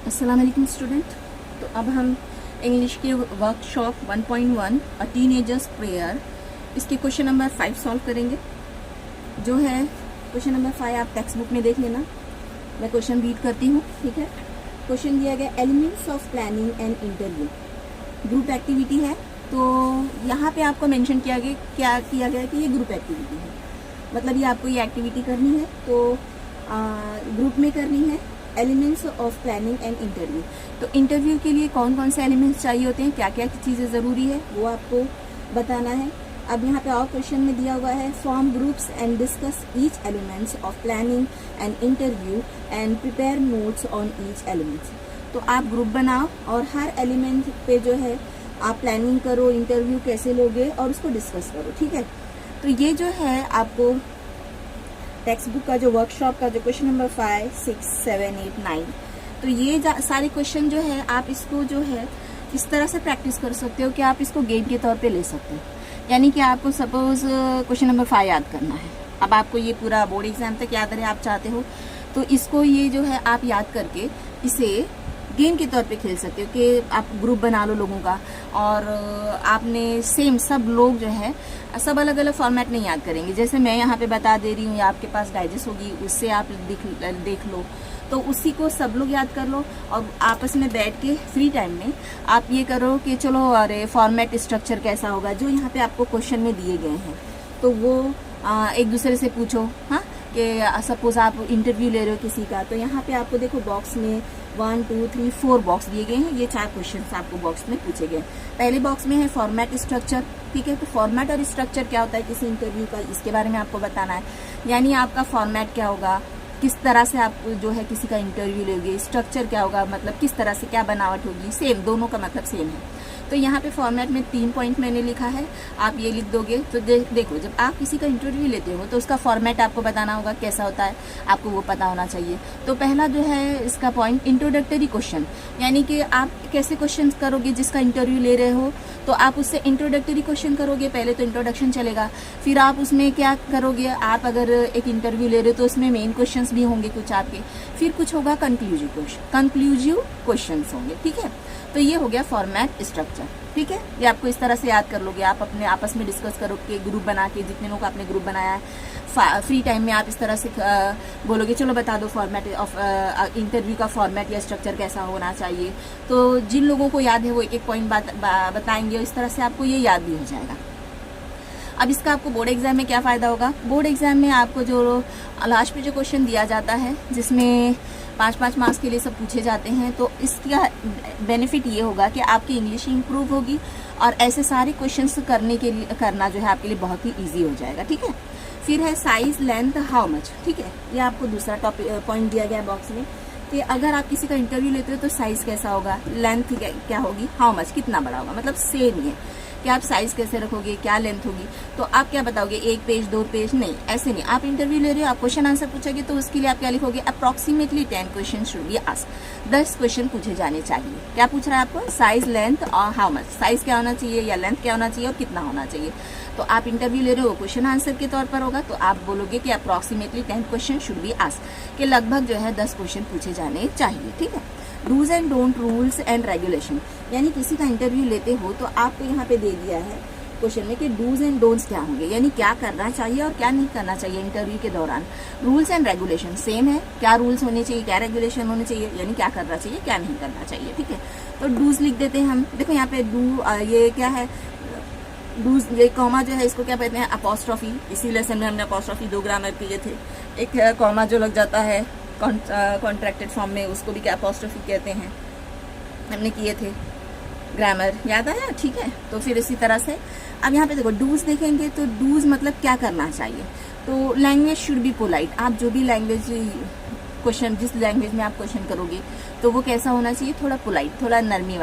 अस्सलाम वालेकुम स्टूडेंट। तो अब हम इंग्लिश के वर्कशॉप 1.1 अ टीनेजर्स प्रेयर इसके क्वेश्चन नंबर 5 सॉल्व करेंगे। जो है क्वेश्चन नंबर 5 आप टेक्स्ट बुक में देख लेना। मैं क्वेश्चन रीड करती हूँ, ठीक है। क्वेश्चन दिया गया elements of planning and interview, group activity है। तो यहाँ पे आपको मेंशन किया गया कि ये ग्रुप एक्टिविटी है, मतलब ये आपको ये एक्टिविटी करनी है तो ग्रुप में करनी है। Elements of planning and interview, तो इंटरव्यू के लिए कौन कौन से एलिमेंट्स चाहिए होते हैं, क्या क्या चीज़ें ज़रूरी है वो आपको बताना है। अब यहाँ पे और क्वेश्चन में दिया हुआ है form groups and discuss each elements of planning and interview and prepare notes on each elements. तो आप ग्रुप बनाओ और हर एलिमेंट पे जो है आप प्लानिंग करो, इंटरव्यू कैसे लोगे और उसको डिस्कस करो, ठीक है। तो ये जो है आपको टेक्स्ट बुक का जो वर्कशॉप का जो क्वेश्चन नंबर 5, 6, 7, 8, 9, तो ये सारे क्वेश्चन जो है आप इसको जो है इस तरह से प्रैक्टिस कर सकते हो कि आप इसको गेम के तौर पे ले सकते हो। यानी कि आपको सपोज क्वेश्चन नंबर 5 याद करना है, अब आपको ये पूरा बोर्ड एग्जाम तक याद रहे आप चाहते हो तो इसको ये जो है आप याद करके इसे गेम के तौर पे खेल सकते हो कि आप ग्रुप बना लो लोगों का और आपने सेम सब लोग जो है सब अलग अलग फॉर्मेट नहीं याद करेंगे। जैसे मैं यहाँ पे बता दे रही हूँ या आपके पास डाइजेस्ट होगी उससे आप देख लो, तो उसी को सब लोग याद कर लो और आपस में बैठ के फ्री टाइम में आप ये करो कि चलो अरे फॉर्मेट स्ट्रक्चर कैसा होगा जो यहाँ पे आपको क्वेश्चन में दिए गए हैं, तो वो एक दूसरे से पूछो। हाँ, कि सपोज आप इंटरव्यू ले रहे हो किसी का, तो यहाँ पे आपको देखो बॉक्स में 1, 2, 3, 4 बॉक्स दिए गए हैं। ये 4 क्वेश्चंस आपको बॉक्स में पूछे गए। पहले बॉक्स में है फॉर्मेट स्ट्रक्चर, ठीक है। तो फॉर्मेट और स्ट्रक्चर क्या होता है किसी इंटरव्यू का, इसके बारे में आपको बताना है। यानी आपका फॉर्मेट क्या होगा, किस तरह से आप जो है किसी का इंटरव्यू लोगे, स्ट्रक्चर क्या होगा, मतलब किस तरह से क्या बनावट होगी, सेम, दोनों का मतलब सेम है। तो यहाँ पे फॉर्मेट में 3 पॉइंट मैंने लिखा है, आप ये लिख दोगे तो देखो जब आप किसी का इंटरव्यू लेते हो तो उसका फॉर्मेट आपको बताना होगा कैसा होता है, आपको वो पता होना चाहिए। तो पहला जो है इसका पॉइंट इंट्रोडक्टरी क्वेश्चन, यानी कि आप कैसे क्वेश्चन करोगे जिसका इंटरव्यू ले रहे हो, तो आप उससे इंट्रोडक्टरी क्वेश्चन करोगे। पहले तो इंट्रोडक्शन चलेगा, फिर आप उसमें क्या करोगे, आप अगर एक इंटरव्यू ले रहे हो तो उसमें मेन क्वेश्चन भी होंगे कुछ आपके, फिर कुछ होगा कंक्लूजिव क्वेश्चन होंगे, ठीक है। तो ये हो गया फॉर्मेट स्ट्रक्चर, ठीक है। ये आपको इस तरह से याद कर लोगे, आप अपने आपस में डिस्कस करोगे ग्रुप बना के, जितने लोग आपने ग्रुप बनाया है फ्री टाइम में आप इस तरह से बोलोगे चलो बता दो फॉर्मेट ऑफ इंटरव्यू का फॉर्मेट या स्ट्रक्चर कैसा होना चाहिए। तो जिन लोगों को याद है वो एक एक पॉइंट बताएंगे और इस तरह से आपको ये याद भी हो जाएगा। अब इसका आपको बोर्ड एग्जाम में क्या फ़ायदा होगा, बोर्ड एग्जाम में आपको जो लास्ट पे जो क्वेश्चन दिया जाता है जिसमें 5-5 मार्क्स के लिए सब पूछे जाते हैं, तो इसका बेनिफिट ये होगा कि आपकी इंग्लिश इंप्रूव होगी और ऐसे सारे क्वेश्चंस करना जो है आपके लिए बहुत ही इजी हो जाएगा, ठीक है। फिर है साइज, लेंथ, हाउ मच, ठीक है। ये आपको दूसरा पॉइंट दिया गया बॉक्स में कि अगर आप किसी का इंटरव्यू लेते हो तो साइज कैसा होगा, लेंथ क्या होगी, हाउ मच कितना बड़ा होगा, मतलब सेम ही है कि आप साइज कैसे रखोगे, क्या लेंथ होगी। तो आप क्या बताओगे, 1 पेज 2 पेज, नहीं ऐसे नहीं। आप इंटरव्यू ले रहे हो, आप क्वेश्चन आंसर पूछोगे तो उसके लिए आप क्या लिखोगे, approximately 10 question should be asked, 10 question पूछे जाने चाहिए। क्या पूछ रहा है आपको, साइज, लेंथ और हाउ मच, साइज क्या होना चाहिए या लेंथ क्या होना चाहिए और कितना होना चाहिए। तो आप इंटरव्यू ले रहे हो क्वेश्चन आंसर के तौर पर होगा, तो आप बोलोगे कि approximately 10 question should be asked, कि लगभग जो है 10 क्वेश्चन पूछे जाने चाहिए, ठीक है। Dos and don't, rules and regulation, यानी किसी का इंटरव्यू लेते हो तो आपको यहाँ पे दे दिया है क्वेश्चन में कि डूज एंड डोंट्स क्या होंगे, यानी क्या करना चाहिए और क्या नहीं करना चाहिए इंटरव्यू के दौरान। रूल्स एंड रेगुलेशन सेम है, क्या रूल्स होने चाहिए, क्या रेगुलेशन होने चाहिए, यानी क्या करना चाहिए क्या नहीं करना चाहिए, ठीक है। तो डूज लिख देते हैं हम, देखो यहाँ पे ये क्या है, डूज, ये कॉमा जो है इसको क्या कहते हैं, अपोस्ट्रॉफी। इसी लेसन में हमने अपोस्ट्रॉफी 2 ग्रामर किए थे। एक कॉमा जो लग जाता है कॉन्ट्रैक्टेड फॉर्म में, उसको भी क्या अपोस्ट्रॉफी कहते हैं, हमने किए थे ग्रामर, याद आया, ठीक है। तो फिर इसी तरह से अब यहाँ पे देखो डूज देखेंगे तो डूज मतलब क्या करना चाहिए। तो लैंग्वेज शुड बी पोलाइट, आप जो भी लैंग्वेज क्वेश्चन, जिस लैंग्वेज में आप क्वेश्चन करोगे तो वो कैसा होना चाहिए, थोड़ा पोलाइट, थोड़ा नरमी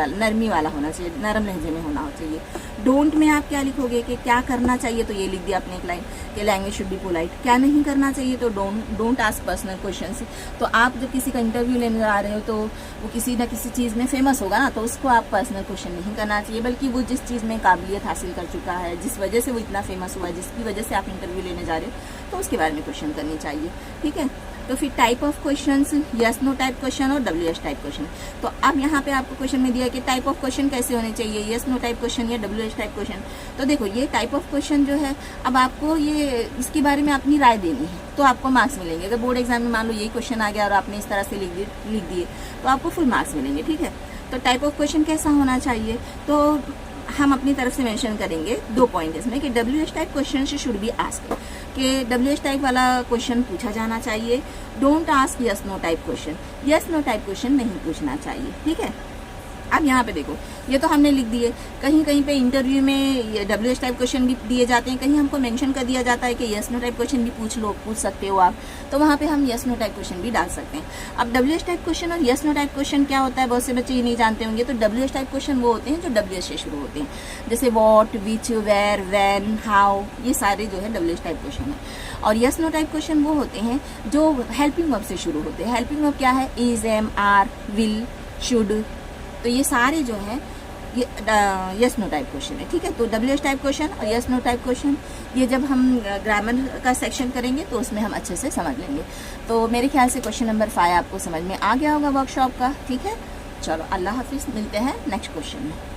वाला होना चाहिए, नरम लहजे में होना चाहिए। डोंट में आप क्या लिखोगे कि क्या करना चाहिए, तो ये लिख दिया आपने एक लाइन कि लैंग्वेज शुड बी पोलाइट। क्या नहीं करना चाहिए, तो डोंट आस्क पर्सनल क्वेश्चंस। तो आप जब किसी का इंटरव्यू लेने जा रहे हो तो वो किसी न किसी चीज़ में फेमस होगा ना, तो उसको आप पर्सनल क्वेश्चन नहीं करना चाहिए, बल्कि वो जिस चीज़ में काबिलियत हासिल कर चुका है, जिस वजह से वो इतना फेमस हुआ है, जिसकी वजह से आप इंटरव्यू लेने जा रहे हो, तो उसके बारे में क्वेश्चन करनी चाहिए, ठीक है। तो फिर type of questions yes no type question और WH टाइप क्वेश्चन। तो अब यहाँ पे आपको क्वेश्चन में दिया कि टाइप ऑफ क्वेश्चन कैसे होने चाहिए, यस नो टाइप क्वेश्चन या WH टाइप क्वेश्चन। तो देखो ये टाइप ऑफ क्वेश्चन जो है, अब आपको ये इसके बारे में अपनी राय देनी है तो आपको मार्क्स मिलेंगे। अगर बोर्ड एग्जाम में मान लो यही क्वेश्चन आ गया और आपने इस तरह से लिख दिए तो आपको फुल मार्क्स मिलेंगे, ठीक है। तो टाइप ऑफ क्वेश्चन कैसा होना चाहिए, तो हम अपनी तरफ से मेंशन करेंगे 2 पॉइंट इसमें कि WH type question should be asked, कि WH टाइप वाला क्वेश्चन पूछा जाना चाहिए। Don't ask yes no type question, yes no type question नहीं पूछना चाहिए, ठीक है। अब यहाँ पे देखो ये तो हमने लिख दिए, कहीं कहीं पे इंटरव्यू में WH टाइप क्वेश्चन भी दिए जाते हैं, कहीं हमको मेंशन कर दिया जाता है कि यस नो टाइप क्वेश्चन भी पूछ सकते हो आप, तो वहाँ पे हम यस नो टाइप क्वेश्चन भी डाल सकते हैं। अब WH टाइप क्वेश्चन और यस नो टाइप क्वेश्चन क्या होता है, बहुत से बच्चे ये नहीं जानते होंगे। तो WH टाइप क्वेश्चन वो होते हैं जो WH से शुरू होते हैं, जैसे what, which, where, when, how, ये सारे जो है WH टाइप क्वेश्चन है। और यस नो टाइप क्वेश्चन वो होते हैं जो हेल्पिंग वर्ब से शुरू होते हैं। हेल्पिंग वर्ब क्या है, is, am, are, will, should, तो ये सारे जो है ये यस नो टाइप क्वेश्चन है, ठीक है। तो WH टाइप क्वेश्चन और यस नो टाइप क्वेश्चन ये जब हम ग्रामर का सेक्शन करेंगे तो उसमें हम अच्छे से समझ लेंगे। तो मेरे ख्याल से क्वेश्चन नंबर 5 आपको समझ में आ गया होगा वर्कशॉप का, ठीक है। चलो अल्लाह हाफिज़, मिलते हैं नेक्स्ट क्वेश्चन में।